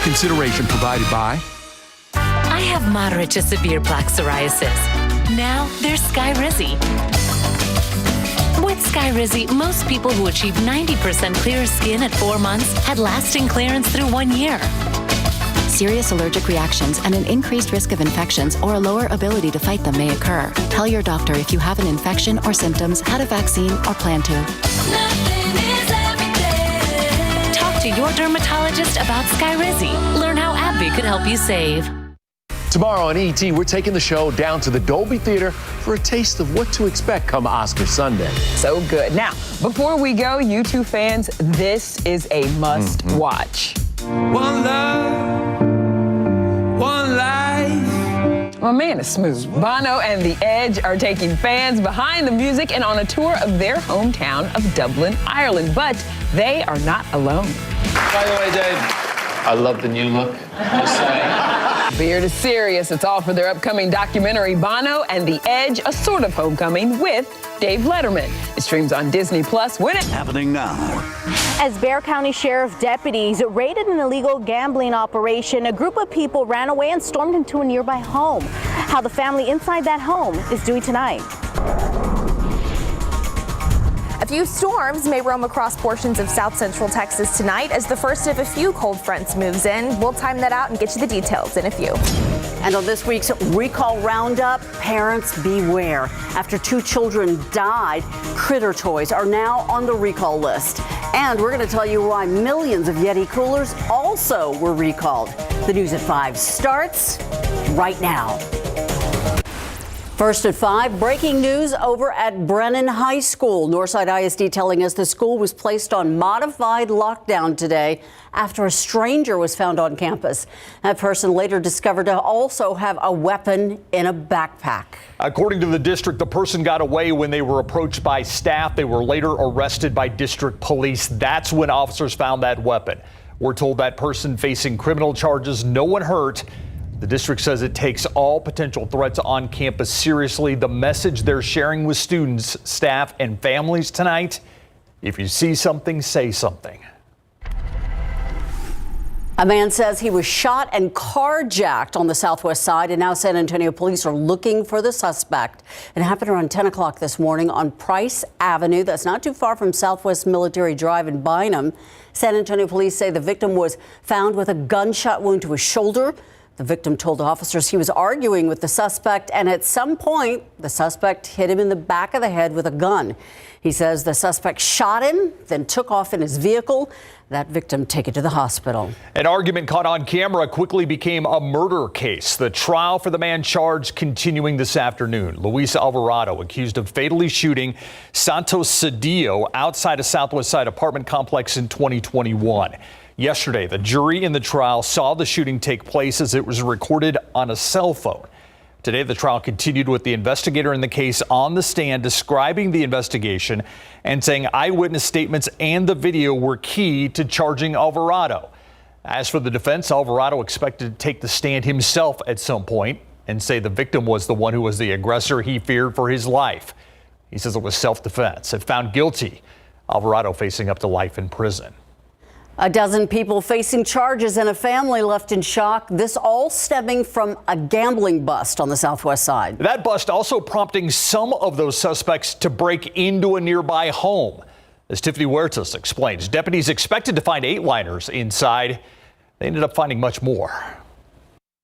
consideration provided by... I have moderate to severe plaque psoriasis. Now there's Skyrizi. With Skyrizi, most people who achieve 90% clear skin at 4 months had lasting clearance through 1 year. Serious allergic reactions and an increased risk of infections or a lower ability to fight them may occur. Tell your doctor if you have an infection or symptoms, had a vaccine, or plan to. Talk to your dermatologist about Skyrizi. Learn how AbbVie could help you save. Tomorrow on ET, we're taking the show down to the Dolby Theater for a taste of what to expect come Oscar Sunday. So good. Now, before we go, U2 fans, this is a must watch. One love, one life. My man is smooth. Bono and The Edge are taking fans behind the music and on a tour of their hometown of Dublin, Ireland. But they are not alone. By the way, Dave, I love the new look. Just saying. Beard is serious. It's all for their upcoming documentary, Bono and The Edge, a sort of homecoming with Dave Letterman. It streams on Disney Plus. When it happening now. As Bexar County Sheriff deputies raided an illegal gambling operation, a group of people ran away and stormed into a nearby home. How the family inside that home is doing tonight. A few storms may roam across portions of south central Texas tonight as the first of a few cold fronts moves in. We'll time that out and get you the details in a few. And on this week's Recall Roundup, parents beware. After 2 children died, Critter toys are now on the recall list. And we're going to tell you why millions of Yeti coolers also were recalled. The News at 5 starts right now. First at 5, breaking news over at Brennan High School. Northside ISD telling us the school was placed on modified lockdown today after a stranger was found on campus. That person later discovered to also have a weapon in a backpack. According to the district, the person got away when they were approached by staff. They were later arrested by district police. That's when officers found that weapon. We're told that person facing criminal charges, no one hurt. The district says it takes all potential threats on campus seriously. The message they're sharing with students, staff, and families tonight: if you see something, say something. A man says he was shot and carjacked on the southwest side, and now San Antonio police are looking for the suspect. It happened around 10 o'clock this morning on Price Avenue. That's not too far from Southwest Military Drive in Bynum. San Antonio police say the victim was found with a gunshot wound to his shoulder. The victim told officers he was arguing with the suspect, and at some point, the suspect hit him in the back of the head with a gun. He says the suspect shot him, then took off in his vehicle. That victim taken to the hospital. An argument caught on camera quickly became a murder case. The trial for the man charged continuing this afternoon. Luis Alvarado, accused of fatally shooting Santos Cedillo outside a Southwest Side apartment complex in 2021. Yesterday, the jury in the trial saw the shooting take place as it was recorded on a cell phone. Today, the trial continued with the investigator in the case on the stand describing the investigation and saying eyewitness statements and the video were key to charging Alvarado. As for the defense, Alvarado expected to take the stand himself at some point and say the victim was the one who was the aggressor he feared for his life. He says it was self-defense. If found guilty, Alvarado facing up to life in prison. A dozen people facing charges and a family left in shock. This all stemming from a gambling bust on the Southwest Side. That bust also prompting some of those suspects to break into a nearby home. As Tiffany Huertas explains, deputies expected to find 8-liners inside. They ended up finding much more.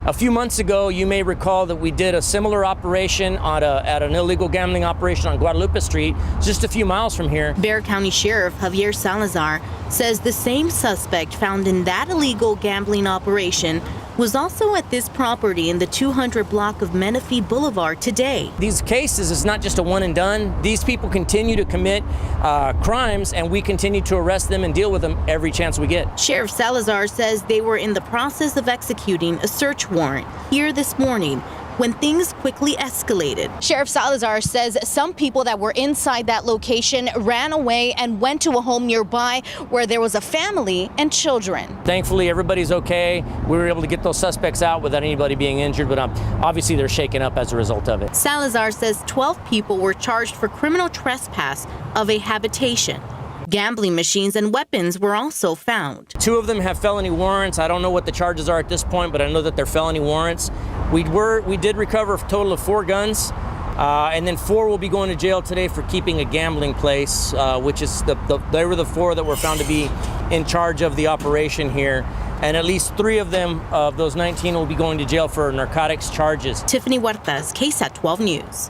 A few months ago, you may recall that we did a similar operation at an illegal gambling operation on Guadalupe Street, just a few miles from here. Bexar County Sheriff Javier Salazar says the same suspect found in that illegal gambling operation was also at this property in the 200 block of Menifee Boulevard today. These cases is not just a one and done. These people continue to commit crimes, and we continue to arrest them and deal with them every chance we get. Sheriff Salazar says they were in the process of executing a search warrant here this morning when things quickly escalated. Sheriff Salazar says some people that were inside that location ran away and went to a home nearby where there was a family and children. Thankfully, everybody's okay. We were able to get those suspects out without anybody being injured, but obviously they're shaken up as a result of it. Salazar says 12 people were charged for criminal trespass of a habitation. Gambling machines and weapons were also found. 2 of them have felony warrants. I don't know what the charges are at this point, but I know that they're felony warrants. We did recover a total of 4 guns. And then 4 will be going to jail today for keeping a gambling place, which is they were the 4 that were found to be in charge of the operation here. And at least 3 of them, of those 19, will be going to jail for narcotics charges. Tiffany Huertas, KSAT 12 News.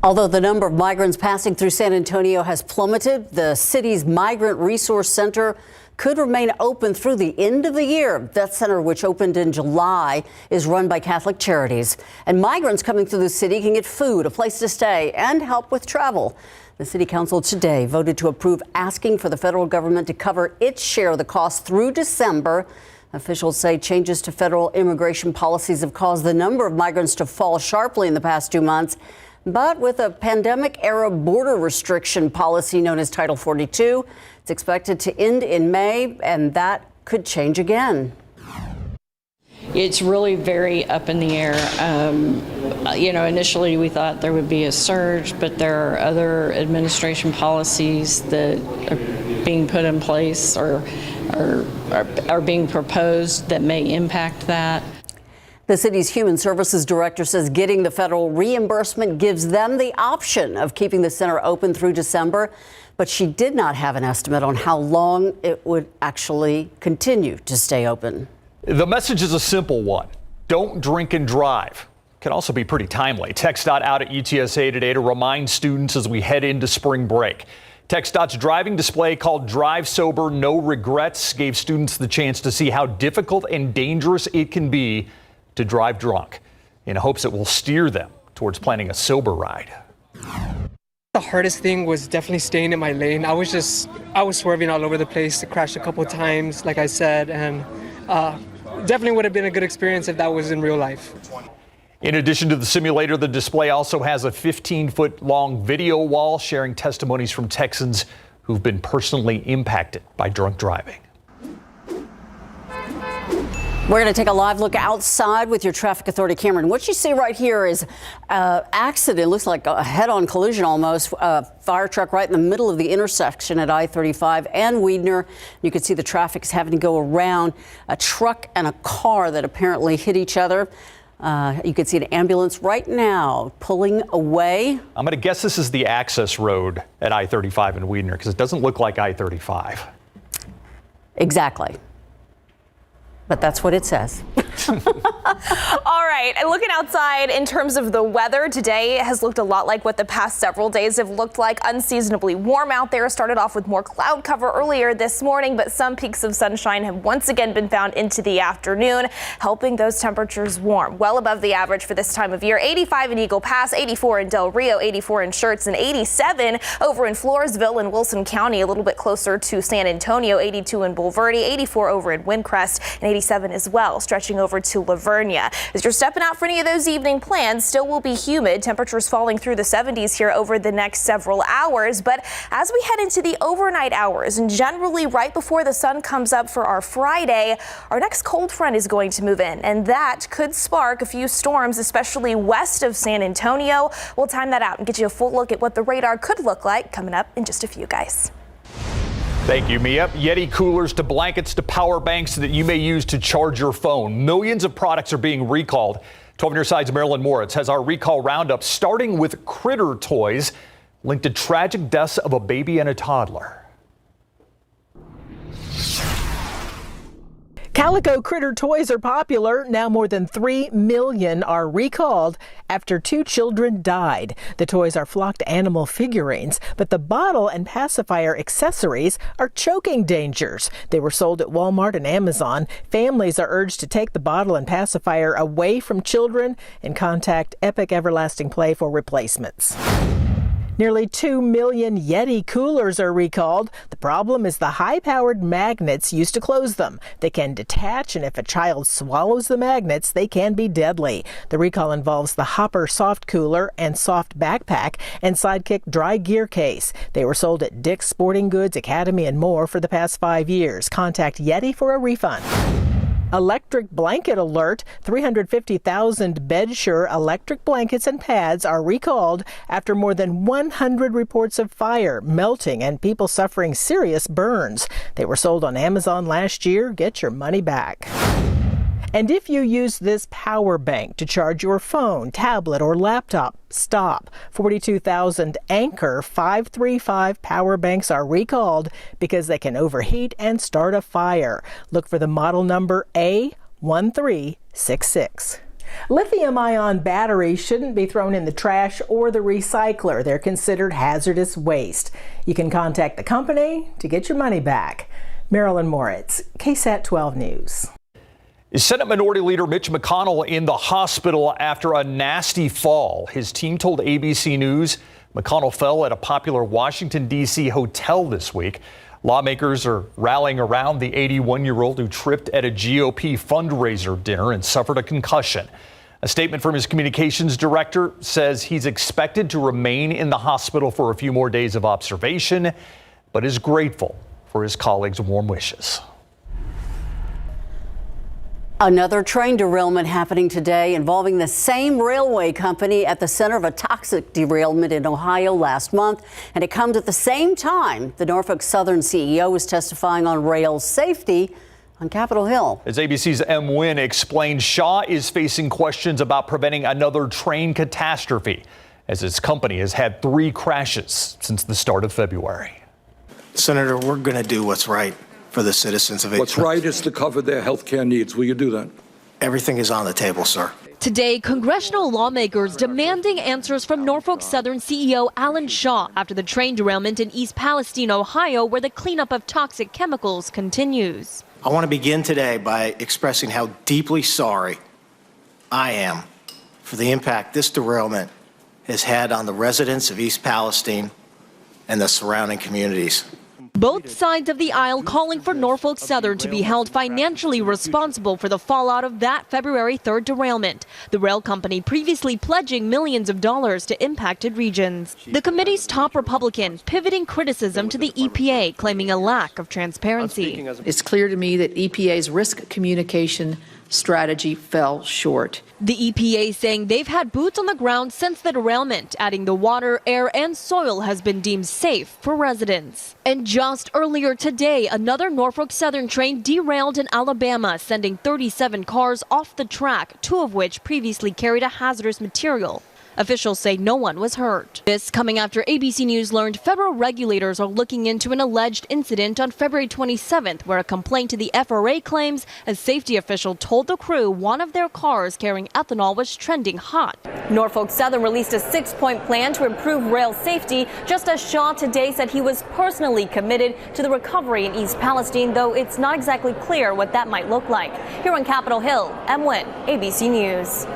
Although the number of migrants passing through San Antonio has plummeted, the city's Migrant Resource Center could remain open through the end of the year. That center, which opened in July, is run by Catholic Charities. And migrants coming through the city can get food, a place to stay, and help with travel. The city council today voted to approve asking for the federal government to cover its share of the cost through December. Officials say changes to federal immigration policies have caused the number of migrants to fall sharply in the past 2 months. But with a pandemic-era border restriction policy known as Title 42, it's expected to end in May, and that could change again. It's really very up in the air. Initially we thought there would be a surge, but there are other administration policies that are being put in place or are being proposed that may impact that. The city's human services director says getting the federal reimbursement gives them the option of keeping the center open through December, but she did not have an estimate on how long it would actually continue to stay open. The message is a simple one. Don't drink and drive. Can also be pretty timely. TxDOT out at UTSA today to remind students as we head into spring break. TxDOT's driving display called Drive Sober, No Regrets gave students the chance to see how difficult and dangerous it can be to drive drunk, in hopes it will steer them towards planning a sober ride. The hardest thing was definitely staying in my lane. I was swerving all over the place, crashed a couple of times, like I said, and definitely would have been a good experience if that was in real life. In addition to the simulator, the display also has a 15-foot long video wall sharing testimonies from Texans who've been personally impacted by drunk driving. We're going to take a live look outside with your traffic authority, Cameron. What you see right here is an accident. Looks like a head-on collision almost. Fire truck right in the middle of the intersection at I-35 and Weidner. You can see the traffic is having to go around a truck and a car that apparently hit each other. You can see an ambulance right now pulling away. I'm going to guess this is the access road at I-35 and Weidner because it doesn't look like I-35. Exactly. But that's what it says. All right, and looking outside in terms of the weather, today has looked a lot like what the past several days have looked like. Unseasonably warm out there. Started off with more cloud cover earlier this morning, but some peaks of sunshine have once again been found into the afternoon, helping those temperatures warm. Well above the average for this time of year. 85 in Eagle Pass, 84 in Del Rio, 84 in Schertz, and 87 over in Floresville and Wilson County, a little bit closer to San Antonio, 82 in Bulverde, 84 over in Windcrest, and 87 as well, stretching over to Lavernia. As you're stepping out for any of those evening plans, still will be humid. Temperatures falling through the 70s here over the next several hours. But as we head into the overnight hours and generally right before the sun comes up for our Friday, our next cold front is going to move in, and that could spark a few storms, especially west of San Antonio. We'll time that out and get you a full look at what the radar could look like coming up in just a few, guys. Thank you, Mia. Yeti coolers to blankets to power banks that you may use to charge your phone. Millions of products are being recalled. 12 News Side's Marilyn Moritz has our recall roundup, starting with Critter toys linked to tragic deaths of a baby and a toddler. Calico Critter toys are popular. Now more than 3 million are recalled after 2 children died. The toys are flocked animal figurines, but the bottle and pacifier accessories are choking dangers. They were sold at Walmart and Amazon. Families are urged to take the bottle and pacifier away from children and contact Epic Everlasting Play for replacements. Nearly 2 million Yeti coolers are recalled. The problem is the high-powered magnets used to close them. They can detach, and if a child swallows the magnets, they can be deadly. The recall involves the Hopper soft cooler and soft backpack and Sidekick dry gear case. They were sold at Dick's Sporting Goods, Academy, and more for the past 5 years. Contact Yeti for a refund. Electric blanket alert. 350,000 BedSure electric blankets and pads are recalled after more than 100 reports of fire, melting, and people suffering serious burns. They were sold on Amazon last year. Get your money back. And if you use this power bank to charge your phone, tablet, or laptop, stop. 42,000 Anker 535 power banks are recalled because they can overheat and start a fire. Look for the model number A1366. Lithium-ion batteries shouldn't be thrown in the trash or the recycler. They're considered hazardous waste. You can contact the company to get your money back. Marilyn Moritz, KSAT 12 News. Senate Minority Leader Mitch McConnell in the hospital after a nasty fall. His team told ABC News McConnell fell at a popular Washington, D.C. hotel this week. Lawmakers are rallying around the 81-year-old who tripped at a GOP fundraiser dinner and suffered a concussion. A statement from his communications director says he's expected to remain in the hospital for a few more days of observation, but is grateful for his colleagues' warm wishes. Another train derailment happening today involving the same railway company at the center of a toxic derailment in Ohio last month. And it comes at the same time the Norfolk Southern CEO was testifying on rail safety on Capitol Hill. As ABC's M. Wynn explained, Shaw is facing questions about preventing another train catastrophe, as its company has had 3 crashes since the start of February. Senator, we're going to do what's right for the citizens of What's right is to cover their health care needs. Will you do that? Everything is on the table, sir. Today, congressional lawmakers demanding answers from Norfolk Southern CEO Alan Shaw after the train derailment in East Palestine, Ohio, where the cleanup of toxic chemicals continues. I want to begin today by expressing how deeply sorry I am for the impact this derailment has had on the residents of East Palestine and the surrounding communities. Both sides of the aisle calling for Norfolk Southern to be held financially responsible for the fallout of that February 3rd derailment. The rail company previously pledging millions of dollars to impacted regions. The committee's top Republican pivoting criticism to the EPA, claiming a lack of transparency. It's clear to me that EPA's risk communication strategy fell short. The EPA saying they've had boots on the ground since the derailment, adding the water, air, and soil has been deemed safe for residents. And just earlier today, another Norfolk Southern train derailed in Alabama, sending 37 cars off the track, 2 of which previously carried a hazardous material. Officials say no one was hurt. This coming after ABC News learned federal regulators are looking into an alleged incident on February 27th, where a complaint to the FRA claims a safety official told the crew one of their cars carrying ethanol was trending hot. Norfolk Southern released a 6-point plan to improve rail safety, just as Shaw today said he was personally committed to the recovery in East Palestine, though it's not exactly clear what that might look like. Here on Capitol Hill, M. Wynn, ABC News.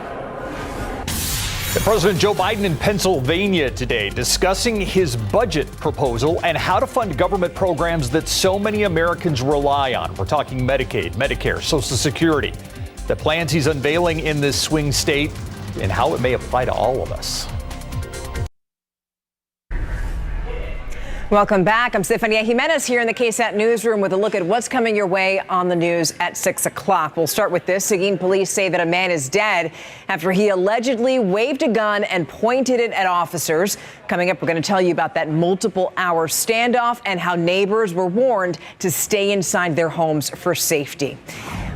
President Joe Biden in Pennsylvania today discussing his budget proposal and how to fund government programs that so many Americans rely on. We're talking Medicaid, Medicare, Social Security, the plans he's unveiling in this swing state and how it may apply to all of us. Welcome back. I'm Stefania Jimenez here in the KSAT newsroom with a look at what's coming your way on the news at 6 o'clock. We'll start with this. Seguin police say that a man is dead after he allegedly waved a gun and pointed it at officers. Coming up, we're going to tell you about that multiple-hour standoff and how neighbors were warned to stay inside their homes for safety.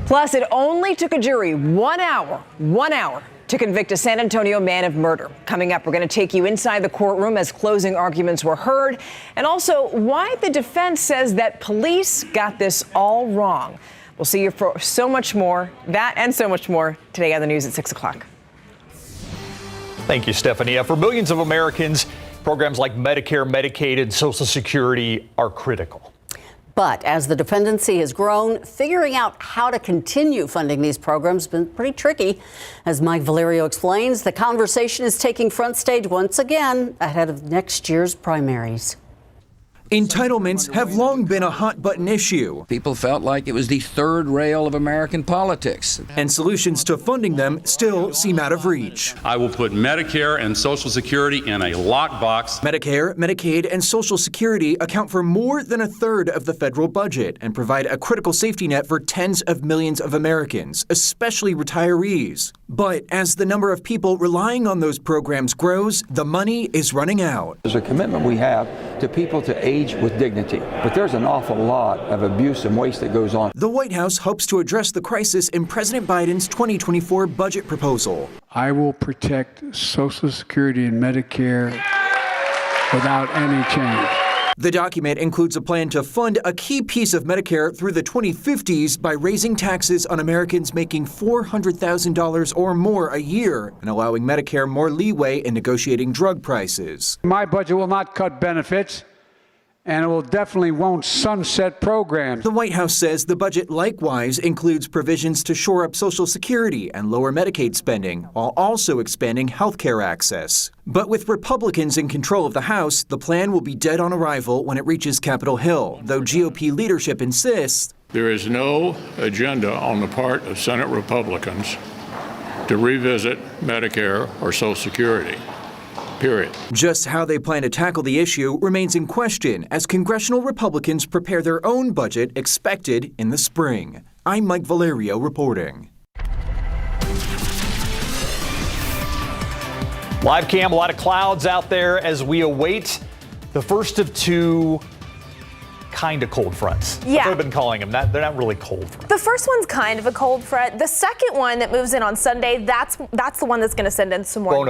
Plus, it only took a jury 1 hour to convict a San Antonio man of murder. Coming up, we're going to take you inside the courtroom as closing arguments were heard, and also why the defense says that police got this all wrong. We'll see you for so much more, that and so much more today on the news at 6 o'clock. Thank you, Stephanie. For millions of Americans, programs like Medicare, Medicaid, and Social Security are critical. But as the dependency has grown, figuring out how to continue funding these programs has been pretty tricky. As Mike Valerio explains, the conversation is taking front stage once again ahead of next year's primaries. Entitlements have long been a hot-button issue. People felt like it was the third rail of American politics. And solutions to funding them still seem out of reach. I will put Medicare and Social Security in a lockbox. Medicare, Medicaid, and Social Security account for more than a third of the federal budget and provide a critical safety net for tens of millions of Americans, especially retirees. But as the number of people relying on those programs grows, the money is running out. There's a commitment we have to people to age with dignity, but there's an awful lot of abuse and waste that goes on. The White House hopes to address the crisis in President Biden's 2024 budget proposal. I will protect Social Security and Medicare without any change. The document includes a plan to fund a key piece of Medicare through the 2050s by raising taxes on Americans making $400,000 or more a year and allowing Medicare more leeway in negotiating drug prices. My budget will not cut benefits, and it will definitely won't sunset programs. The White House says the budget likewise includes provisions to shore up Social Security and lower Medicaid spending, while also expanding health care access. But with Republicans in control of the House, the plan will be dead on arrival when it reaches Capitol Hill, though GOP leadership insists there is no agenda on the part of Senate Republicans to revisit Medicare or Social Security. Period. Just how they plan to tackle the issue remains in question as congressional Republicans prepare their own budget expected in the spring. I'm Mike Valerio reporting. Live cam, a lot of clouds out there as we await the first of two kind of cold fronts. Yeah. That's what I've been calling them. They're not really cold fronts. The first one's kind of a cold front. The second one that moves in on Sunday, that's the one that's going to send in some more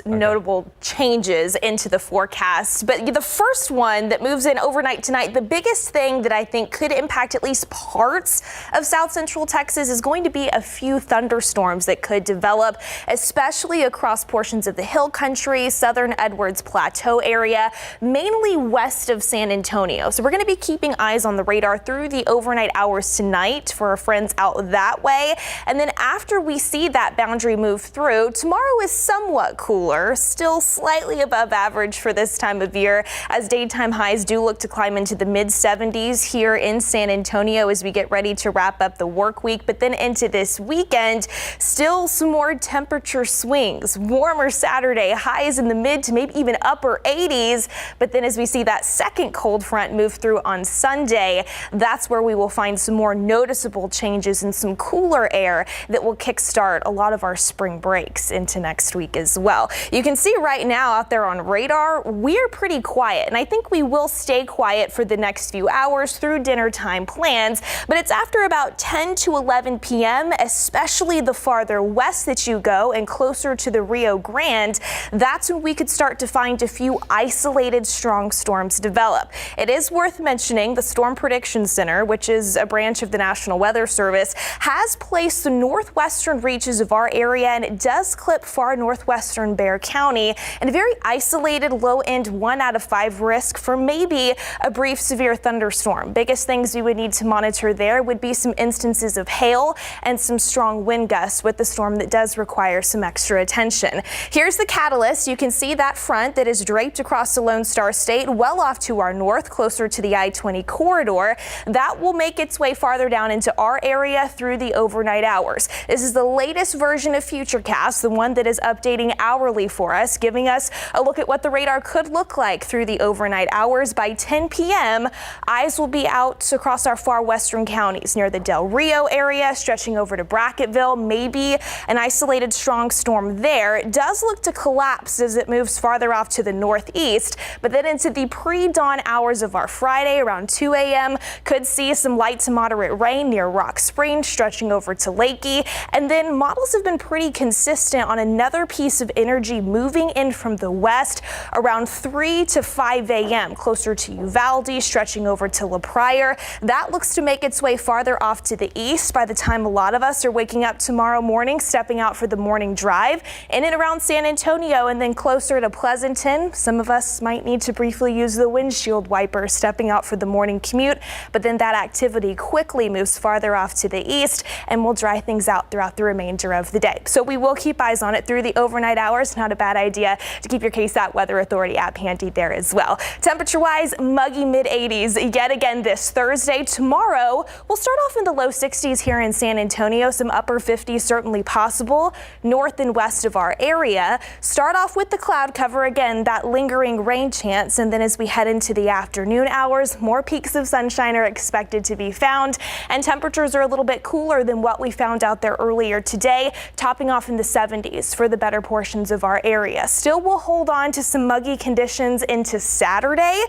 notable changes into the forecast. But the first one that moves in overnight tonight, the biggest thing that I think could impact at least parts of south central Texas is going to be a few thunderstorms that could develop, especially across portions of the hill country, southern Edwards Plateau area, mainly west of San Antonio. So we're going to be keeping eyes on the radar through the overnight hours tonight for our friends out that way. And then after we see that boundary move through, tomorrow is somewhat cooler, still slightly above average for this time of year, as daytime highs do look to climb into the mid-70s here in San Antonio as we get ready to wrap up the work week. But then into this weekend, still some more temperature swings. Warmer Saturday, highs in the mid to maybe even upper 80s. But then as we see that second cold front move through on Sunday, that's where we will find some more noticeable changes and some cooler air that will kickstart a lot of our spring breaks into next week as well. You can see right now out there on radar, we're pretty quiet, and I think we will stay quiet for the next few hours through dinner time plans, but it's after about 10 to 11 p.m., especially the farther west that you go and closer to the Rio Grande, that's when we could start to find a few isolated strong storms develop. It is worth mentioning the Storm Prediction Center, which is a branch of the National Weather Service, has placed the northwestern reaches of our area, and it does clip far northwestern Bexar County, and a very isolated low-end 1 out of 5 risk for maybe a brief severe thunderstorm. Biggest things we would need to monitor there would be some instances of hail and some strong wind gusts with the storm that does require some extra attention. Here's the catalyst. You can see that front that is draped across the Lone Star State well off to our north, closer to the I-20 corridor. That will make its way farther down into our area through the overnight hours. This is the latest version of Futurecast, the one that is updating hourly for us, giving us a look at what the radar could look like through the overnight hours. By 10 p.m., eyes will be out across our far western counties near the Del Rio area, stretching over to Brackettville, maybe an isolated strong storm there. It does look to collapse as it moves farther off to the northeast, but then into the pre-dawn hours of our Friday around 2 a.m. could see some light to moderate rain near Rock Springs, stretching over to Lakey. And then models have been pretty consistent on another piece of energy moving in from the west around 3 to 5 a.m. closer to Uvalde, stretching over to La Pryor. That looks to make its way farther off to the east by the time a lot of us are waking up tomorrow morning, stepping out for the morning drive in and around San Antonio, and then closer to Pleasanton. Some of us might need to briefly use the windshield wipers stepping out for the morning commute, but then that activity quickly moves farther off to the east and will dry things out throughout the remainder of the day. So we will keep eyes on it through the overnight hours. Not a bad idea to keep your KSAT Weather Authority app handy there as well. Temperature-wise, muggy mid-80s yet again this Thursday. Tomorrow, we'll start off in the low 60s here in San Antonio. Some upper 50s certainly possible north and west of our area. Start off with the cloud cover again, that lingering rain chance, and then as we head into the afternoon hours, more peaks of sunshine are expected to be found, and temperatures are a little bit cooler than what we found out there earlier today, topping off in the 70s for the better portions of our area. Still, we'll hold on to some muggy conditions into Saturday.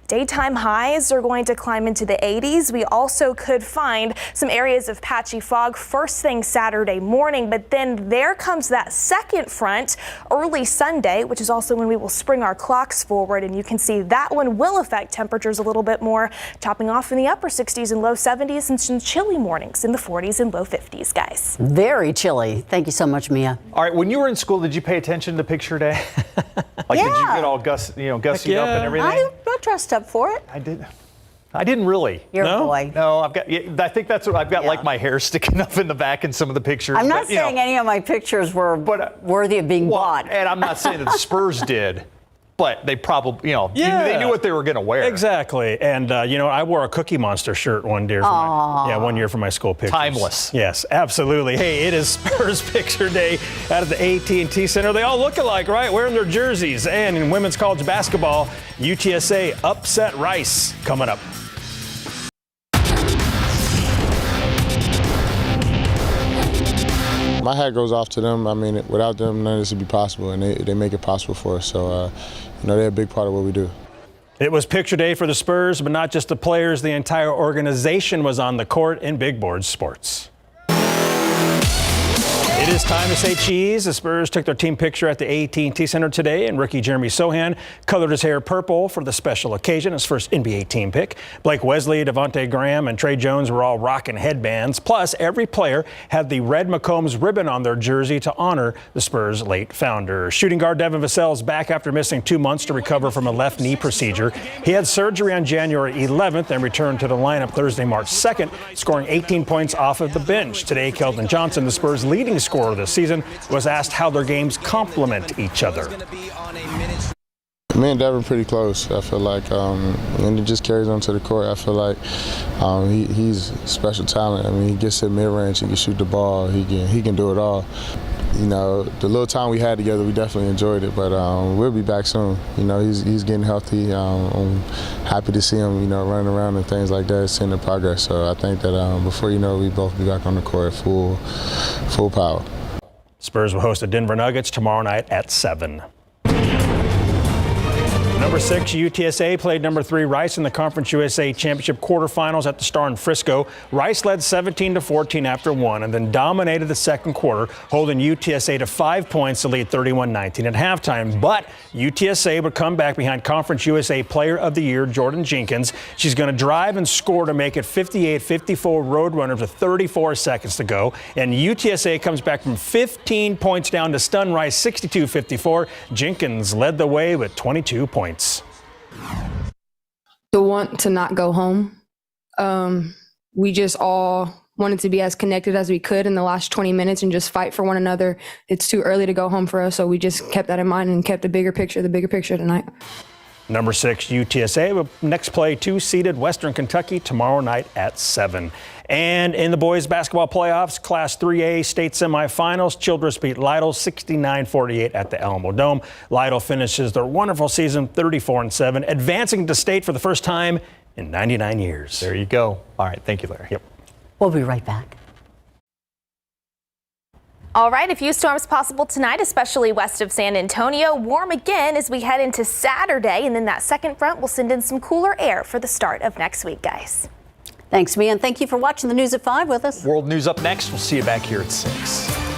Daytime highs are going to climb into the 80s. We also could find some areas of patchy fog first thing Saturday morning, but then there comes that second front early Sunday, which is also when we will spring our clocks forward, and you can see that one will affect temperatures a little bit more, topping off in the upper 60s and low 70s, and some chilly mornings in the 40s and low 50s, guys. Very chilly. Thank you so much, Mia. All right, when you were in school, did you pay attention to picture day? Did you get all gussied up and everything? I got dressed up for it. I didn't really. You're a boy. No, I think that's what I've got, like my hair sticking up in the back in some of the pictures. I'm not saying any of my pictures were worthy of being bought. And I'm not saying that the Spurs did, but they probably, they knew what they were going to wear. Exactly. And, I wore a Cookie Monster shirt one year for my school pictures. Timeless. Yes, absolutely. Hey, it is Spurs Picture Day out of the AT&T Center. They all look alike, right? Wearing their jerseys. And in women's college basketball, UTSA upset Rice. Coming up. My hat goes off to them. I mean, without them, none of this would be possible, and they make it possible for us. So, they're a big part of what we do. It was picture day for the Spurs, but not just the players. The entire organization was on the court in Big Board Sports. It is time to say cheese. The Spurs took their team picture at the AT&T Center today, and rookie Jeremy Sohan colored his hair purple for the special occasion, his first NBA team pick. Blake Wesley, Devontae Graham, and Trey Jones were all rocking headbands. Plus, every player had the red McCombs ribbon on their jersey to honor the Spurs' late founder. Shooting guard Devin Vassell is back after missing 2 months to recover from a left knee procedure. He had surgery on January 11th and returned to the lineup Thursday, March 2nd, scoring 18 points off of the bench. Today, Keldon Johnson, the Spurs' leading scorer this season, was asked how their games complement each other. Me and Devin pretty close. I feel like, and it just carries on to the court. I feel like he's special talent. I mean, he gets to mid-range, he can shoot the ball, he can do it all. The little time we had together, we definitely enjoyed it, but we'll be back soon. He's getting healthy. I'm happy to see him, running around and things like that, seeing the progress. So I think that before we both be back on the court full power. Spurs will host the Denver Nuggets tomorrow night at 7. Number 6, UTSA played number 3 Rice in the Conference USA Championship quarterfinals at the Star in Frisco. Rice led 17-14 after 1 and then dominated the second quarter, holding UTSA to 5 points to lead 31-19 at halftime. But UTSA would come back behind Conference USA Player of the Year Jordan Jenkins. She's going to drive and score to make it 58-54 Roadrunners with 34 seconds to go. And UTSA comes back from 15 points down to stun Rice 62-54. Jenkins led the way with 22 points. The want to not go home. We just all wanted to be as connected as we could in the last 20 minutes and just fight for one another. It's too early to go home for us, so we just kept that in mind and kept the bigger picture tonight. Number 6, UTSA will next play 2-seeded Western Kentucky tomorrow night at 7. And in the boys basketball playoffs, Class 3A state semifinals, Childress beat Lytle 69-48 at the Alamo Dome. Lytle finishes their wonderful season 34-7, advancing to state for the first time in 99 years. There you go. All right. Thank you, Larry. Yep. We'll be right back. All right, a few storms possible tonight, especially west of San Antonio. Warm again as we head into Saturday, and then that second front will send in some cooler air for the start of next week, guys. Thanks, Mia, and thank you for watching the News at 5 with us. World News up next. We'll see you back here at 6.